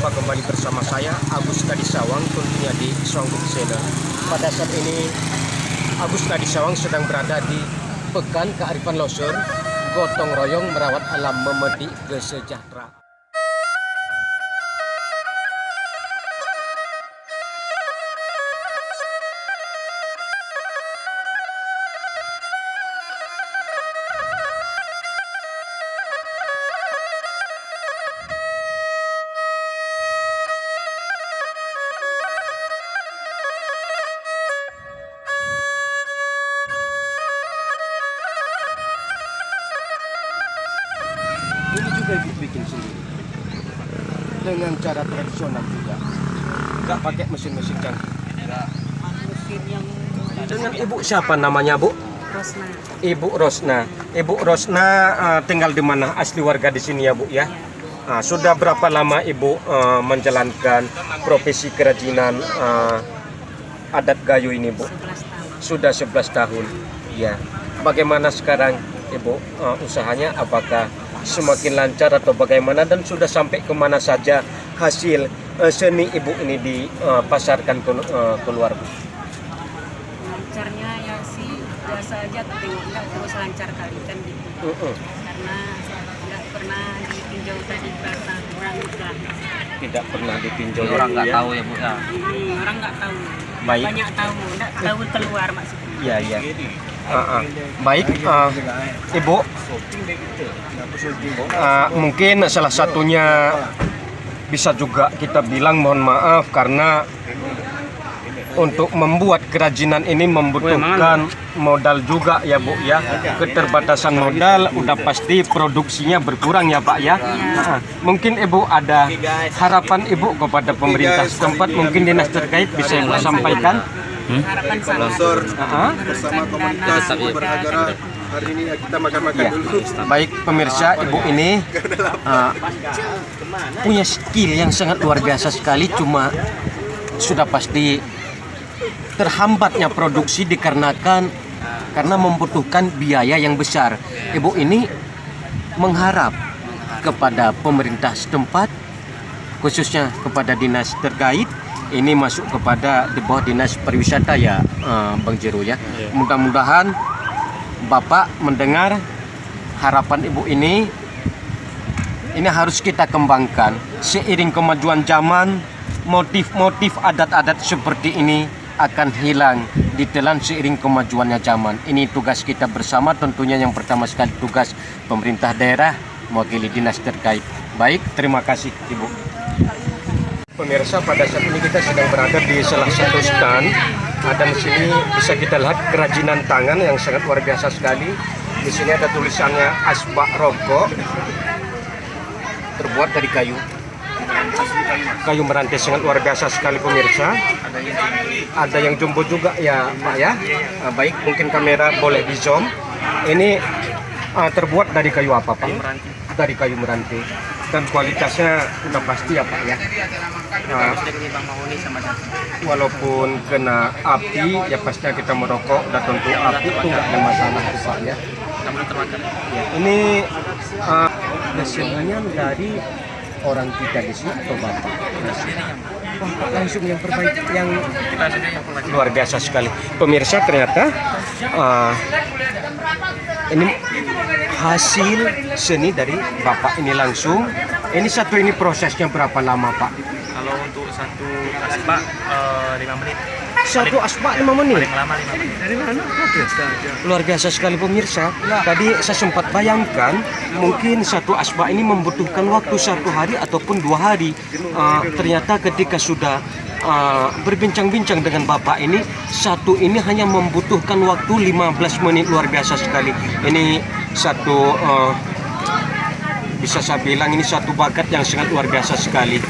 Jumpa kembali bersama saya Agus Kadisawang, tentunya di Songbook Channel. Pada saat ini Agus Kadisawang sedang berada di Pekan Kearifan Lokal, gotong royong merawat alam, memetik kesejahteraan. Ini juga ibu bikin sendiri dengan cara tradisional juga, nggak pakai mesin-mesin canggih. Mesin yang Dengan ibu siapa namanya, Bu? Rosna. Ibu Rosna. Ibu Rosna tinggal di mana? Asli warga di sini ya, Bu ya. Sudah berapa lama ibu menjalankan profesi kerajinan adat Gayo ini, Bu? 11 tahun. Sudah 11 tahun. Ya. Bagaimana sekarang ibu usahanya? Apakah semakin lancar atau bagaimana, dan sudah sampai kemana saja hasil seni ibu ini dipasarkan keluar, Bu? Lancarnya ya sih biasa aja, nggak terus lancar kali kan gitu. Karena nggak pernah ditinjau tadi karena orang udah. Tidak pernah ditinjau Orang nggak ya. tahu ya Bu ya. Orang nggak tahu. Baik. Banyak tahu, nggak tahu keluar maksudnya. Iya, iya. Baik, Ibu. Mungkin salah satunya bisa juga kita bilang mohon maaf karena untuk membuat kerajinan ini membutuhkan modal juga ya, Bu ya. Keterbatasan modal udah pasti produksinya berkurang ya, Pak ya. Mungkin Ibu ada harapan Ibu kepada pemerintah setempat, mungkin dinas terkait bisa Ibu sampaikan. Harapan sangat bersama komunitas beragama. Hari ini kita makan-makan Ya. dulu. Baik pemirsa, Ibu ini punya skill yang sangat luar biasa sekali, cuma sudah pasti terhambatnya produksi dikarenakan karena membutuhkan biaya yang besar. Ibu ini mengharap kepada pemerintah setempat, khususnya kepada dinas terkait, ini masuk kepada di bawah dinas pariwisata ya, Bang Jero ya. Mudah-mudahan Bapak mendengar harapan Ibu ini harus kita kembangkan. Seiring kemajuan zaman, motif-motif adat-adat seperti ini akan hilang ditelan seiring kemajuannya zaman. Ini tugas kita bersama, tentunya yang pertama sekali tugas pemerintah daerah mewakili dinas terkait. Baik, terima kasih Ibu. Pemirsa, pada saat ini kita sedang berada di salah satu stand, dan di sini bisa kita lihat kerajinan tangan yang sangat luar biasa sekali. Di sini ada tulisannya asbak rokok, terbuat dari kayu meranti, sangat luar biasa sekali pemirsa. Ada yang jumbo juga ya, Pak ya. Baik, mungkin kamera boleh di zoom. Ini terbuat dari kayu apa, Pak? Dari kayu meranti. Dan kualitasnya udah pasti ya, Pak ya. Walaupun kena api ya pasti kita merokok, dan tentu api itu nggak ada masalah, Pak ya. Ya, ini kesenian dari orang kita di sini atau Bapak? Bapak langsung yang perbaiki, yang luar biasa sekali. Pemirsa, ternyata ini hasil seni dari Bapak ini langsung. Ini prosesnya berapa lama, Pak? Kalau untuk satu asbak 5 menit. Satu asbak 5 menit? Paling lama 5 menit. Dari mana? Luar biasa sekali pemirsa. Tadi saya sempat bayangkan mungkin satu asbak ini membutuhkan waktu 1 hari ataupun 2 hari. Ternyata ketika sudah berbincang-bincang dengan Bapak ini, satu ini hanya membutuhkan waktu 15 menit. Luar biasa sekali. Ini satu bisa saya bilang ini satu bakat yang sangat luar biasa sekali.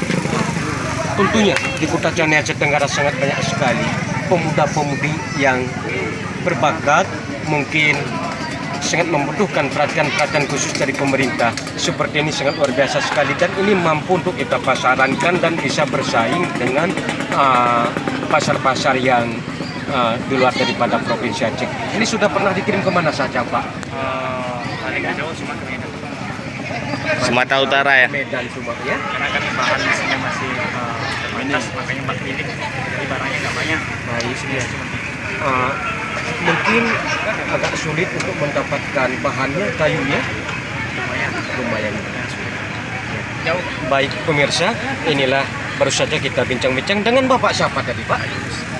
Tentunya di Kota Jangan Aceh Tenggara sangat banyak sekali pemuda-pemudi yang berbakat, mungkin sangat membutuhkan perhatian khusus dari pemerintah. Seperti ini sangat luar biasa sekali, dan ini mampu untuk kita pasarankan dan bisa bersaing dengan pasar-pasar yang di luar daripada Provinsi Aceh. Ini sudah pernah dikirim kemana saja, Pak? Paling jauh cuma ke Medan. Sumatera Utara ya. Medan semua ya. Karena kan bahan di sini masih terbatas, makanya 4 milik. Jadi barangnya nggak banyak. Baik Dia ya. cuma Mungkin agak sulit untuk mendapatkan bahannya, kayunya lumayan. jauh. Baik pemirsa, inilah baru saja kita bincang-bincang dengan Bapak siapa tadi Pak?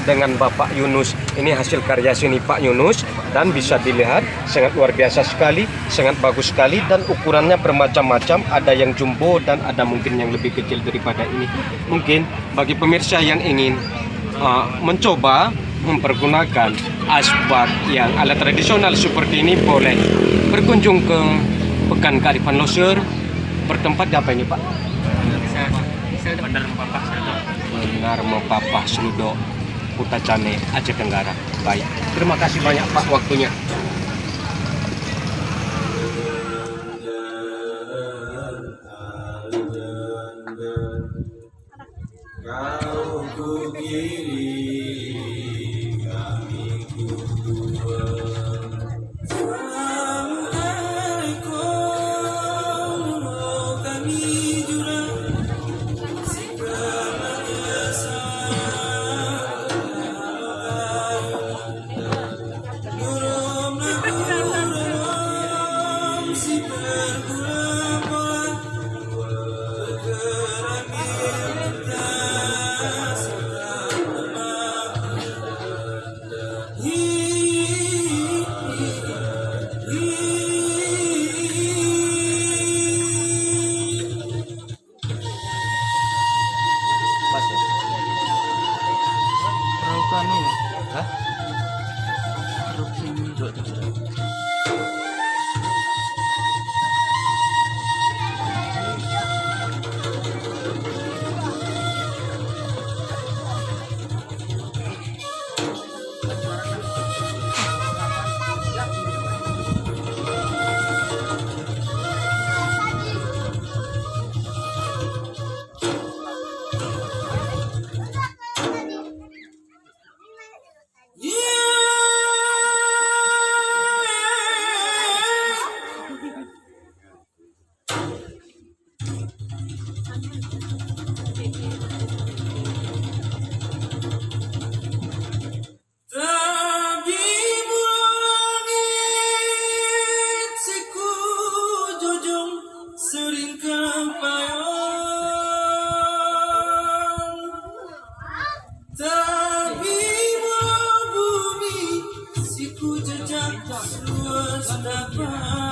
Dengan Bapak Yunus. Ini hasil karya seni Pak Yunus dan bisa dilihat sangat luar biasa sekali, sangat bagus sekali dan ukurannya bermacam-macam. Ada yang jumbo dan ada mungkin yang lebih kecil daripada ini. Mungkin bagi pemirsa yang ingin mencoba mempergunakan asbak yang ala tradisional seperti ini, boleh berkunjung ke Pekan Kearifan Loser. Bertempat di apa ini Pak? Bandar Mempapah Seludok. Benar Mempapah Seludok, Kuta Cane, Aceh Tenggara. Baik, terima kasih banyak Pak waktunya. Siku jejak luas dapat